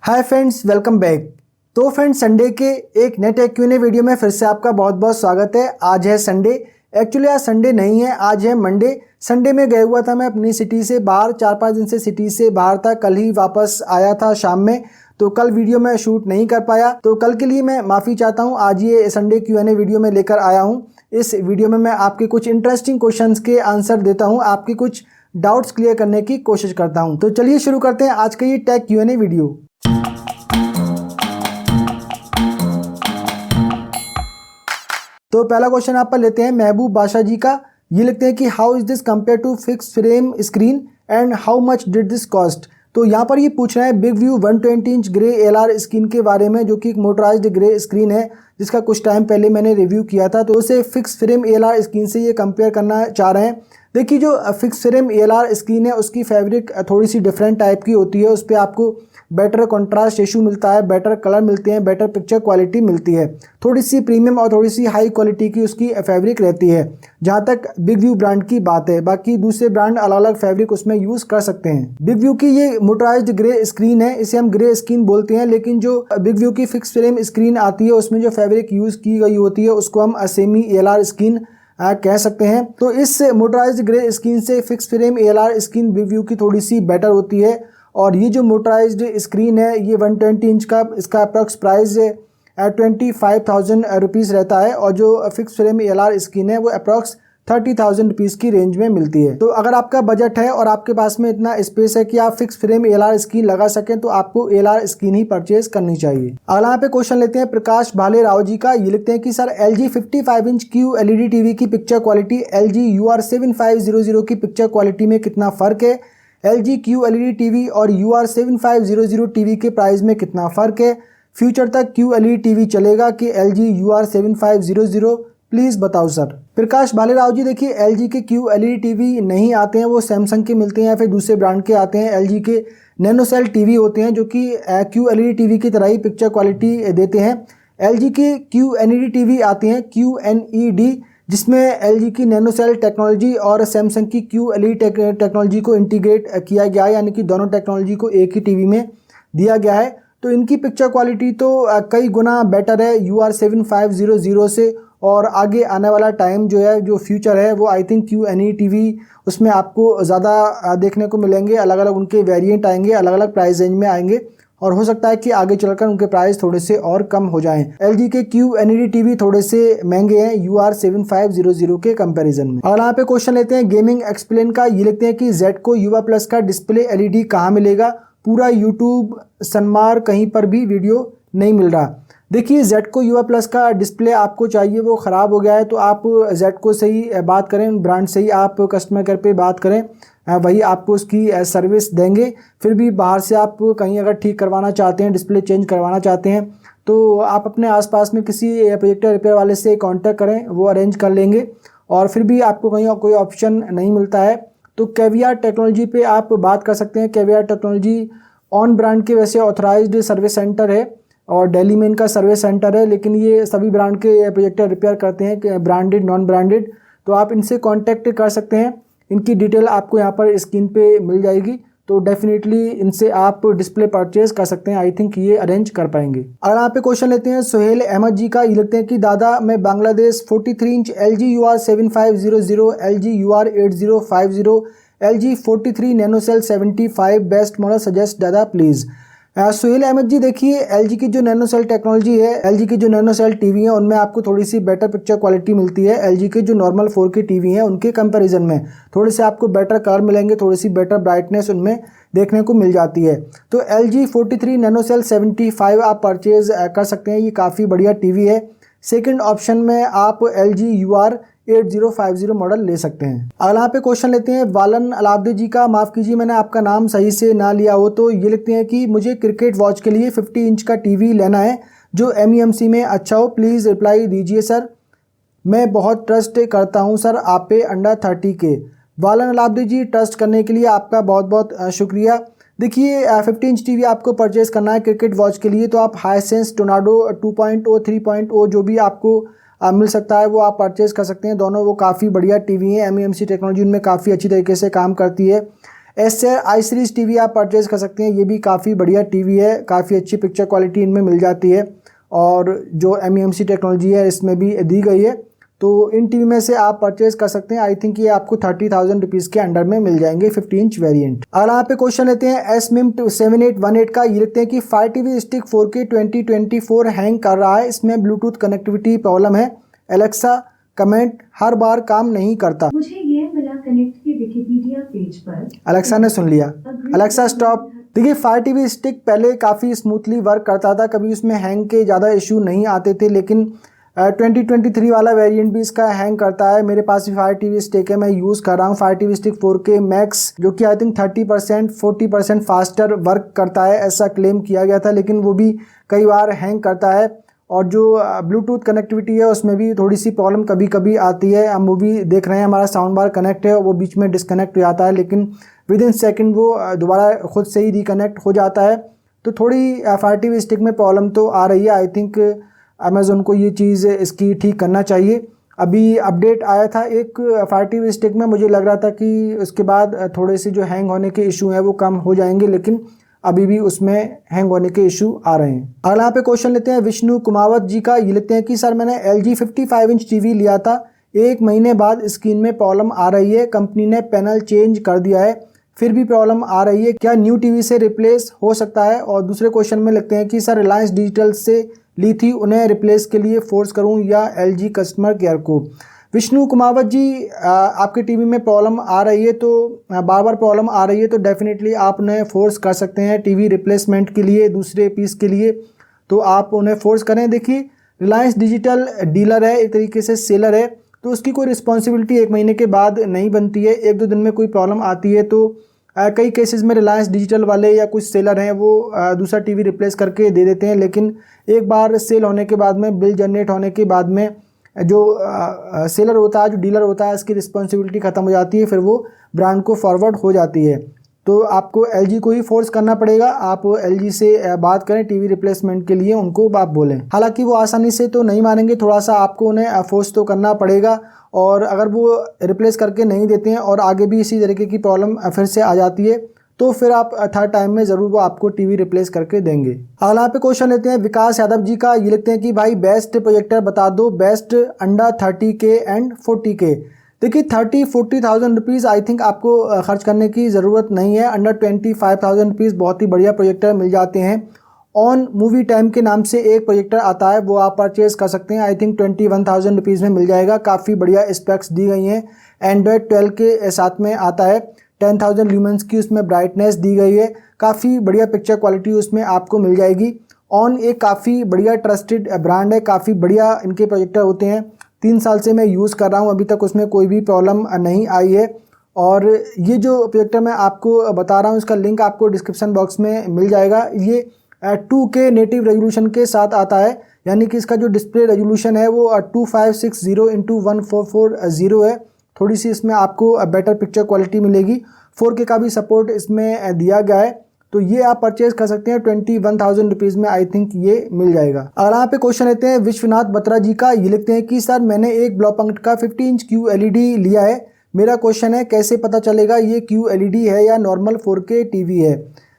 Hi friends, welcome back. तो friends, Sunday के एक नए टेक क्यू&ए वीडियो में फिर से आपका बहुत बहुत स्वागत है। आज है संडे। एक्चुअली आज संडे नहीं है, आज है मंडे। संडे में गया हुआ था मैं अपनी सिटी से बाहर, 4-5 दिन से सिटी से बाहर था। कल ही वापस आया था शाम में, तो कल वीडियो मैं शूट नहीं कर पाया, तो कल के लिए मैं माफ़ी चाहता हूँ। आज ये संडे क्यू&ए वीडियो में लेकर आया हूँ। इस वीडियो में मैं आपके कुछ इंटरेस्टिंग क्वेश्चंस के आंसर देता हूँ, आपके कुछ डाउट्स क्लियर करने की कोशिश करता हूँ। तो चलिए शुरू करते हैं आज का ये टेक क्यू&ए वीडियो। तो पहला क्वेश्चन आप पर लेते हैं महबूब बादशाह जी का। ये लिखते हैं कि how is this compare to fix frame screen and how much did this cost. तो यहाँ पर ये पूछ रहे हैं big view 120 inch grey LR screen के बारे में, जो कि एक मोटराइज्ड ग्रे स्क्रीन है जिसका कुछ टाइम पहले मैंने रिव्यू किया था। तो उसे फिक्स फ्रेम एलआर स्क्रीन से ये कंपेयर करना चाह रहे हैं। देखिए, जो फिक्स फ्रेम एलआर स्क्रीन है उसकी फैब्रिक थोड़ी सी डिफरेंट टाइप की होती है। उस पर आपको बेटर कंट्रास्ट रेशियो मिलता है, बेटर कलर मिलते हैं, बेटर पिक्चर क्वालिटी मिलती है। थोड़ी सी प्रीमियम और थोड़ी सी हाई क्वालिटी की उसकी फैब्रिक रहती है जहाँ तक बिग व्यू ब्रांड की बात है। बाकी दूसरे ब्रांड अलग अलग फैब्रिक उसमें यूज़ कर सकते हैं। बिग व्यू की ये मोटराइज्ड ग्रे स्क्रीन है, इसे हम ग्रे स्क्रीन बोलते हैं। लेकिन जो बिग व्यू की फिक्स फ्रेम स्क्रीन आती है उसमें जो फैब्रिक यूज़ की गई होती है उसको हम सेमी एलआर स्क्रीन कह सकते हैं। तो इस मोटराइज्ड ग्रे स्क्रीन से fix frame LR screen big view की थोड़ी सी बेटर होती है। और ये जो मोटराइज्ड स्क्रीन है ये 120 इंच का, इसका अप्रॉक्स प्राइस 25,000 रुपीज़ रहता है। और जो फिक्स फ्रेम एलआर स्क्रीन है वो अप्रॉक्स 30,000 रुपीज़ की रेंज में मिलती है। तो अगर आपका बजट है और आपके पास में इतना स्पेस है कि आप फिक्स फ्रेम एलआर स्क्रीन लगा सकें तो आपको एलआर स्क्रीन ही परचेज करनी चाहिए। अगला यहाँ पे क्वेश्चन लेते हैं प्रकाश भाले राव जी का। ये लिखते हैं कि sir LG 55 inch QLED TV की पिक्चर क्वालिटी LG UR7500 की पिक्चर क्वालिटी में कितना फ़र्क है। LG QLED टीवी और UR7500 टीवी के प्राइस में कितना फ़र्क है। फ्यूचर तक QLED टीवी चलेगा कि LG UR7500, प्लीज़ बताओ सर। प्रकाश भालेराव जी, देखिए LG के QLED टीवी नहीं आते हैं, वो सैमसंग के मिलते हैं या फिर दूसरे ब्रांड के आते हैं। LG के नैनोसेल टीवी होते हैं जो कि QLED टीवी की तरह ही पिक्चर क्वालिटी देते हैं। LG के QNED टीवी आते हैं QNED, जिसमें LG की नैनोसेल टेक्नोलॉजी और सैमसंग की QLED टेक्नोलॉजी को इंटीग्रेट किया गया है, यानी कि दोनों टेक्नोलॉजी को एक ही टीवी में दिया गया है। तो इनकी पिक्चर क्वालिटी तो कई गुना बेटर है UR7500 से। और आगे आने वाला टाइम जो है, जो फ्यूचर है, वो आई थिंक QNED टीवी उसमें आपको ज़्यादा देखने को मिलेंगे। अलग अलग उनके वेरिएंट आएंगे, अलग अलग प्राइस रेंज में आएंगे और हो सकता है कि आगे चलकर उनके प्राइस थोड़े से और कम हो जाएं। LG के QNED टीवी थोड़े से महंगे हैं UR7500 के कंपैरिजन में। और यहाँ पे क्वेश्चन लेते हैं गेमिंग एक्सप्लेन का। ये लिखते हैं कि ZEDCO युवा प्लस का डिस्प्ले LED कहाँ मिलेगा। पूरा यूट्यूब सनमार कहीं पर भी वीडियो नहीं मिल रहा। देखिए, ZEDCO युवा प्लस का डिस्प्ले आपको चाहिए, वो ख़राब हो गया है, तो आप ZEDCO से ही बात करें, ब्रांड से ही आप कस्टमर केयर पे बात करें, वही आपको उसकी सर्विस देंगे। फिर भी बाहर से आप कहीं अगर ठीक करवाना चाहते हैं, डिस्प्ले चेंज करवाना चाहते हैं, तो आप अपने आसपास में किसी प्रोजेक्टर रिपेयर वाले से कांटेक्ट करें, वो अरेंज कर लेंगे। और फिर भी आपको कहीं कोई ऑप्शन नहीं मिलता है तो केवीआर टेक्नोलॉजी पे आप बात कर सकते हैं। केवीआर टेक्नोलॉजी ऑन ब्रांड के वैसे ऑथराइज्ड सर्विस सेंटर है और दिल्ली में इनका सर्विस सेंटर है, लेकिन ये सभी ब्रांड के प्रोजेक्टर रिपेयर करते हैं, ब्रांडेड नॉन ब्रांडेड। तो आप इनसे कांटेक्ट कर सकते हैं। इनकी डिटेल आपको यहाँ पर स्क्रीन पे मिल जाएगी, तो डेफिनेटली इनसे आप डिस्प्ले परचेज कर सकते हैं। आई थिंक ये अरेंज कर पाएंगे। अगर यहाँ पे क्वेश्चन लेते हैं सोहेल अहमद जी का। ये लिखते हैं कि दादा, मैं Bangladesh 43 inch LG UR7500, LG UR8050, LG 43 NanoCell 75 best model suggest दादा प्लीज़। सोहेल अहमद जी, देखिए LG की जो नैनोसेल टेक्नोलॉजी है, LG की जो नैनोसेल टीवी है, उनमें आपको थोड़ी सी बेटर पिक्चर क्वालिटी मिलती है। LG के जो नॉर्मल 4K टीवी हैं उनके कंपैरिजन में थोड़े से आपको बेटर कलर मिलेंगे, थोड़ी सी बेटर ब्राइटनेस उनमें देखने को मिल जाती है। तो LG 43 नैनोसेल 75 आप परचेज कर सकते हैं, ये काफ़ी बढ़िया टीवी है। सेकेंड ऑप्शन में आप LG UR8050 मॉडल ले सकते हैं। अगला यहाँ पे क्वेश्चन लेते हैं वालन अलाब्दी जी का। माफ़ कीजिए, मैंने आपका नाम सही से ना लिया हो। तो ये लिखते हैं कि मुझे क्रिकेट वॉच के लिए 50 इंच का टीवी लेना है जो MEMC में अच्छा हो, प्लीज़ रिप्लाई दीजिए सर। मैं बहुत ट्रस्ट करता हूँ सर आप पे, अंडर 30 के। वालन अलाब्दी जी, ट्रस्ट करने के लिए आपका बहुत बहुत शुक्रिया। देखिए, 50 इंच टीवी आपको परचेज़ करना है क्रिकेट वॉच के लिए, तो आप हाईसेंस टोर्नाडो 2.0 3.0 जो भी आपको मिल सकता है वो आप परचेज़ कर सकते हैं। दोनों वो काफ़ी बढ़िया टीवी हैं। MEMC टेक्नोलॉजी उनमें काफ़ी अच्छी तरीके से काम करती है। एसआर आई सीरीज़ टीवी आप परचेज़ कर सकते हैं। ये भी काफ़ी बढ़िया टीवी है, काफ़ी अच्छी पिक्चर क्वालिटी इनमें मिल जाती है और जो MEMC टेक्नोलॉजी है इसमें भी दी गई है। तो इन टीवी में से आप परचेज़ कर सकते हैं। आई थिंक ये आपको 30,000 रुपीज़ के अंडर में मिल जाएंगे 15 इंच वेरिएंट। अगर यहाँ पे क्वेश्चन लेते हैं SMIM 7818 का, ये लिखते हैं कि fire TV stick 4K 2024 hang कर रहा है, इसमें ब्लूटूथ कनेक्टिविटी प्रॉब्लम है, एलेक्सा कमेंट हर बार काम नहीं करता। मुझे ये मिला कनेक्ट के विकिपीडिया पेज पर। अलेक्सा ने सुन लिया। Alexa stop. देखिए फायर टीवी स्टिक पहले काफ़ी स्मूथली वर्क करता था, कभी उसमें हैंग के ज़्यादा इशू नहीं आते थे, लेकिन 2023 वाला वेरिएंट भी इसका हैंग करता है। मेरे पास भी फायर टीवी स्टिक है, मैं यूज़ कर रहा हूँ fire TV stick 4K max, जो कि आई थिंक 30% 40% फास्टर वर्क करता है, ऐसा क्लेम किया गया था, लेकिन वो भी कई बार हैंग करता है। और जो ब्लूटूथ कनेक्टिविटी है उसमें भी थोड़ी सी प्रॉब्लम कभी कभी आती है। हम मूवी देख रहे हैं, हमारा साउंड बार कनेक्ट है, वो बीच में डिस्कनेक्ट हो जाता है, लेकिन विद इन सेकेंड वो दोबारा खुद से ही रिकनेक्ट हो जाता है। तो थोड़ी फायर टीवी स्टिक में प्रॉब्लम तो आ रही है। आई थिंक अमेज़ोन को ये चीज़ इसकी ठीक करना चाहिए। अभी अपडेट आया था एक फायर टीवी स्टिक में, मुझे लग रहा था कि उसके बाद थोड़े से जो हैंग होने के इशू हैं वो कम हो जाएंगे, लेकिन अभी भी उसमें हैंग होने के इशू आ रहे हैं। अगला यहाँ पे क्वेश्चन लेते हैं विष्णु कुमावत जी का, ये लिखते हैं कि सर मैंने LG 55 इंच टीवी लिया था, 1 महीने बाद स्क्रीन में प्रॉब्लम आ रही है, कंपनी ने पैनल चेंज कर दिया है, फिर भी प्रॉब्लम आ रही है, क्या न्यू टीवी से रिप्लेस हो सकता है? और दूसरे क्वेश्चन में लिखते हैं कि सर रिलायंस डिजिटल से ली थी, उन्हें रिप्लेस के लिए फोर्स करूं या LG कस्टमर केयर को? विष्णु कुमावत जी, आपके टीवी में प्रॉब्लम आ रही है, तो बार बार प्रॉब्लम आ रही है, तो डेफिनेटली आप उन्हें फोर्स कर सकते हैं टीवी रिप्लेसमेंट के लिए, दूसरे पीस के लिए, तो आप उन्हें फोर्स करें। देखिए रिलायंस डिजिटल डीलर है, एक तरीके से सेलर है, तो उसकी कोई रिस्पॉन्सिबिलिटी 1 महीने के बाद नहीं बनती है। 1-2 दिन में कोई प्रॉब्लम आती है तो कई केसेस में रिलायंस डिजिटल वाले या कुछ सेलर हैं वो दूसरा टीवी रिप्लेस करके दे देते हैं, लेकिन एक बार सेल होने के बाद में, बिल जनरेट होने के बाद में जो सेलर होता है, जो डीलर होता है, इसकी रिस्पॉन्सिबिलिटी ख़त्म हो जाती है, फिर वो ब्रांड को फॉरवर्ड हो जाती है। तो आपको LG को ही फोर्स करना पड़ेगा। आप LG से बात करें टीवी रिप्लेसमेंट के लिए, उनको आप बोलें। हालांकि वो आसानी से तो नहीं मानेंगे, थोड़ा सा आपको उन्हें फोर्स तो करना पड़ेगा, और अगर वो रिप्लेस करके नहीं देते हैं और आगे भी इसी तरीके की प्रॉब्लम फिर से आ जाती है, तो फिर आप थर्ड टाइम में ज़रूर वो आपको टीवी रिप्लेस करके देंगे। अगला पे क्वेश्चन लेते हैं विकास यादव जी का, ये लिखते हैं कि भाई बेस्ट प्रोजेक्टर बता दो, best under 30K and 40K। देखिए 30-40,000 रुपीज़ आई थिंक आपको खर्च करने की ज़रूरत नहीं है। अंडर 25,000 रुपीज़ बहुत ही बढ़िया प्रोजेक्टर मिल जाते हैं। ऑन मूवी टाइम के नाम से एक प्रोजेक्टर आता है, वो आप परचेज़ कर सकते हैं। आई थिंक 21,000 रुपीज़ में मिल जाएगा। काफ़ी बढ़िया स्पेक्स दी गई हैं। एंड्रॉयड 12 के साथ में आता है। 10,000 ल्यूमेंस की उसमें ब्राइटनेस दी गई है। काफ़ी बढ़िया पिक्चर क्वालिटी उसमें आपको मिल जाएगी। ऑन एक काफ़ी बढ़िया ट्रस्टेड ब्रांड है, काफ़ी बढ़िया इनके प्रोजेक्टर होते हैं। 3 साल से मैं यूज़ कर रहा हूँ, अभी तक उसमें कोई भी प्रॉब्लम नहीं आई है। और ये जो प्रोजेक्टर मैं आपको बता रहा हूँ, इसका लिंक आपको डिस्क्रिप्शन बॉक्स में मिल जाएगा। ये 2K नेटिव रेजोल्यूशन के साथ आता है, यानी कि इसका जो डिस्प्ले रेजोल्यूशन है वो 2560x1440 है। थोड़ी सी इसमें आपको बेटर पिक्चर क्वालिटी मिलेगी। 4K का भी सपोर्ट इसमें दिया गया है, तो ये आप परचेज कर सकते हैं। 21,000 रुपीज़ में आई थिंक ये मिल जाएगा। अगर यहाँ पे क्वेश्चन लेते हैं विश्वनाथ बत्रा जी का, ये लिखते हैं कि सर मैंने एक ब्लॉपंक्ट का 50 इंच QLED लिया है। मेरा क्वेश्चन है कैसे पता चलेगा ये QLED है या नॉर्मल 4K टीवी है?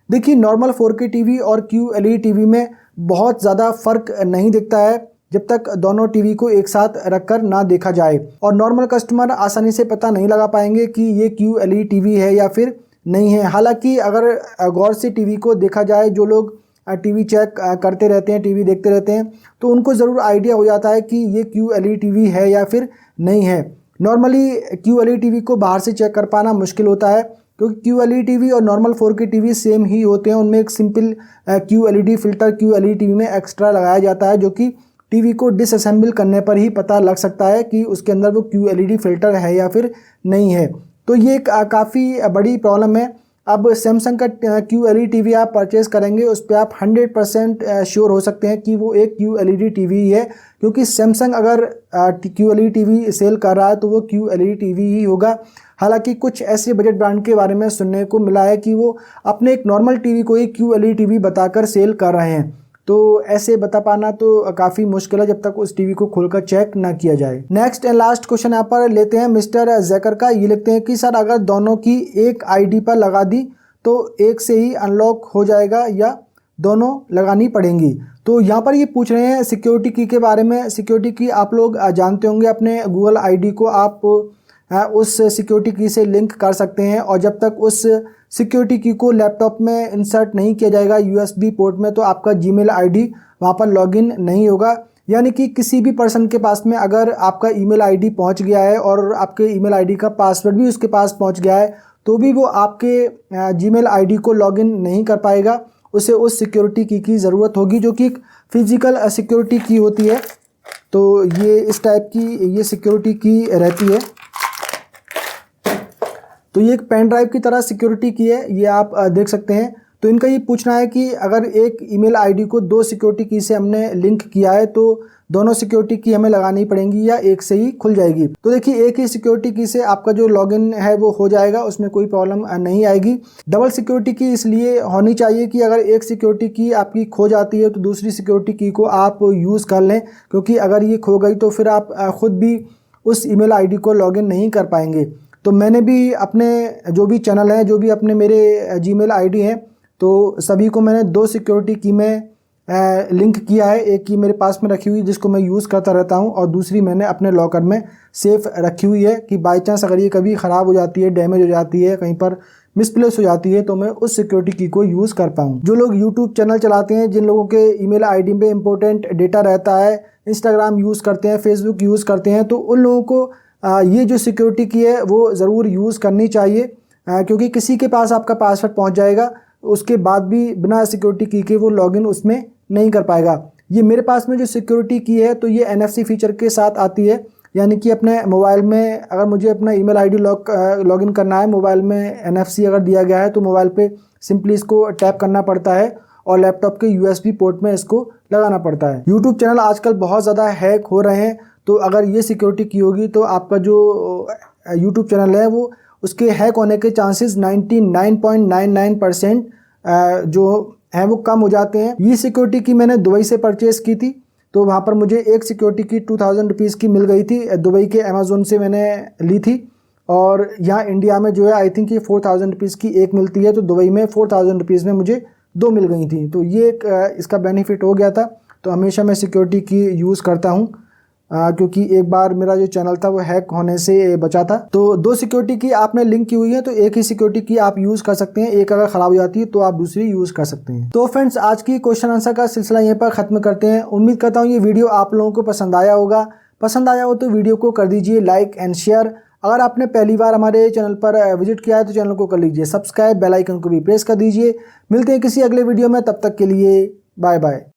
देखिए नॉर्मल 4K टीवी और QLED टीवी में बहुत ज़्यादा फ़र्क नहीं दिखता है जब तक दोनों टीवी को एक साथ रखकर ना देखा जाए, और नॉर्मल कस्टमर आसानी से पता नहीं लगा पाएंगे कि ये QLED टीवी है या फिर नहीं है। हालांकि अगर गौर से टीवी को देखा जाए, जो लोग टीवी चेक करते रहते हैं, टीवी देखते रहते हैं, तो उनको ज़रूर आइडिया हो जाता है कि ये QLED टीवी है या फिर नहीं है। नॉर्मली QLED टीवी को बाहर से चेक कर पाना मुश्किल होता है, क्योंकि QLED टीवी और नॉर्मल 4K टीवी सेम ही होते हैं। उनमें एक simple QLED filter QLED TV में एक्स्ट्रा लगाया जाता है, जो कि टीवी को डिसअसेंबल करने पर ही पता लग सकता है कि उसके अंदर वो QLED फिल्टर है या फिर नहीं है। तो ये काफ़ी बड़ी प्रॉब्लम है। अब सैमसंग का QLED टीवी आप परचेस करेंगे, उस पर आप 100% श्योर हो सकते हैं कि वो एक QLED टीवी ही है, क्योंकि सैमसंग अगर QLED टीवी सेल कर रहा है तो वो QLED टीवी ही होगा। हालांकि कुछ ऐसे बजट ब्रांड के बारे में सुनने को मिला है कि वो अपने एक नॉर्मल टीवी को ही QLED टीवी बताकर सेल कर रहे हैं। तो ऐसे बता पाना तो काफ़ी मुश्किल है जब तक उस टीवी को खोलकर चेक ना किया जाए। नेक्स्ट एंड लास्ट क्वेश्चन यहाँ पर लेते हैं मिस्टर जैकर का। ये लिखते हैं कि सर अगर दोनों की एक आईडी पर लगा दी तो एक से ही अनलॉक हो जाएगा या दोनों लगानी पड़ेंगी। तो यहाँ पर ये पूछ रहे हैं सिक्योरिटी की के बारे में। सिक्योरिटी की आप लोग जानते होंगे, अपने गूगल आईडी को आप उस सिक्योरिटी की से लिंक कर सकते हैं और जब तक उस सिक्योरिटी की को लैपटॉप में इंसर्ट नहीं किया जाएगा यूएसबी पोर्ट में तो आपका जीमेल आईडी वहाँ पर लॉगिन नहीं होगा। यानी कि किसी भी पर्सन के पास में अगर आपका ईमेल आईडी पहुँच गया है और आपके ईमेल आईडी का पासवर्ड भी उसके पास पहुँच गया है तो भी वो आपके जीमेल आईडी को लॉगिन नहीं कर पाएगा। उसे उस सिक्योरिटी की ज़रूरत होगी जो कि एक फिजिकल सिक्योरिटी की होती है। तो ये इस टाइप की ये सिक्योरिटी की रहती है। तो ये एक पेन ड्राइव की तरह सिक्योरिटी की है, ये आप देख सकते हैं। तो इनका ये पूछना है कि अगर एक ईमेल आईडी को दो सिक्योरिटी की से हमने लिंक किया है तो दोनों सिक्योरिटी की हमें लगानी पड़ेंगी या एक से ही खुल जाएगी। तो देखिए एक ही सिक्योरिटी की से आपका जो लॉगिन है वो हो जाएगा, उसमें कोई प्रॉब्लम नहीं आएगी। डबल सिक्योरिटी की इसलिए होनी चाहिए कि अगर एक सिक्योरिटी की आपकी खो जाती है तो दूसरी सिक्योरिटी की को आप यूज़ कर लें, क्योंकि अगर ये खो गई तो फिर आप ख़ुद भी उस ईमेल आईडी को लॉगिन नहीं कर पाएंगे। तो मैंने भी अपने जो भी चैनल हैं, जो भी अपने मेरे जीमेल आईडी हैं, तो सभी को मैंने दो सिक्योरिटी की में लिंक किया है। एक की मेरे पास में रखी हुई जिसको मैं यूज़ करता रहता हूं और दूसरी मैंने अपने लॉकर में सेफ रखी हुई है कि बाई चांस अगर ये कभी ख़राब हो जाती है, डैमेज हो जाती है, कहीं पर मिसप्लेस हो जाती है तो मैं उस सिक्योरिटी की को यूज़ कर पाऊँ। जो लोग यूट्यूब चैनल चलाते हैं, जिन लोगों के ईमेल आईडी में इंपॉर्टेंट डेटा रहता है, इंस्टाग्राम यूज़ करते हैं, फेसबुक यूज़ करते हैं, तो उन लोगों को ये जो सिक्योरिटी की है वो ज़रूर यूज़ करनी चाहिए, क्योंकि किसी के पास आपका पासवर्ड पहुंच जाएगा उसके बाद भी बिना सिक्योरिटी की के वो लॉगिन उसमें नहीं कर पाएगा। ये मेरे पास में जो सिक्योरिटी की है तो ये NFC फीचर के साथ आती है, यानी कि अपने मोबाइल में अगर मुझे अपना ईमेल आईडी लॉगिन करना है, मोबाइल में NFC अगर दिया गया है तो मोबाइल पे सिंपली इसको टैप करना पड़ता है और लैपटॉप के USB पोर्ट में इसको लगाना पड़ता है। यूट्यूब चैनल आजकल बहुत ज़्यादा हैक हो रहे हैं, तो अगर ये सिक्योरिटी की होगी तो आपका जो यूट्यूब चैनल है वो उसके हैक होने के चांसेस 99.99% जो हैं वो कम हो जाते हैं। ये सिक्योरिटी की मैंने दुबई से परचेज़ की थी, तो वहाँ पर मुझे एक सिक्योरिटी की 2000 रुपीज़ की मिल गई थी। दुबई के अमेज़ोन से मैंने ली थी और यहाँ इंडिया में जो है आई थिंक ये 4000 रुपीज़ की एक मिलती है, तो दुबई में 4000 रुपीज़ में मुझे दो मिल गई थी। तो ये एक इसका बेनिफिट हो गया था। तो हमेशा मैं सिक्योरिटी की यूज़ करता हूँ, क्योंकि एक बार मेरा जो चैनल था वो हैक होने से बचा था। तो दो सिक्योरिटी की आपने लिंक की हुई है तो एक ही सिक्योरिटी की आप यूज़ कर सकते हैं, एक अगर ख़राब हो जाती है तो आप दूसरी यूज़ कर सकते हैं। तो फ्रेंड्स आज की क्वेश्चन आंसर का सिलसिला यहीं पर ख़त्म करते हैं। उम्मीद करता हूँ ये वीडियो आप लोगों को पसंद आया होगा। पसंद आया हो तो वीडियो को कर दीजिए लाइक एंड शेयर। अगर आपने पहली बार हमारे चैनल पर विजिट किया है तो चैनल को कर लीजिए सब्सक्राइब, बेल आइकन को भी प्रेस कर दीजिए। मिलते हैं किसी अगले वीडियो में, तब तक के लिए बाय बाय।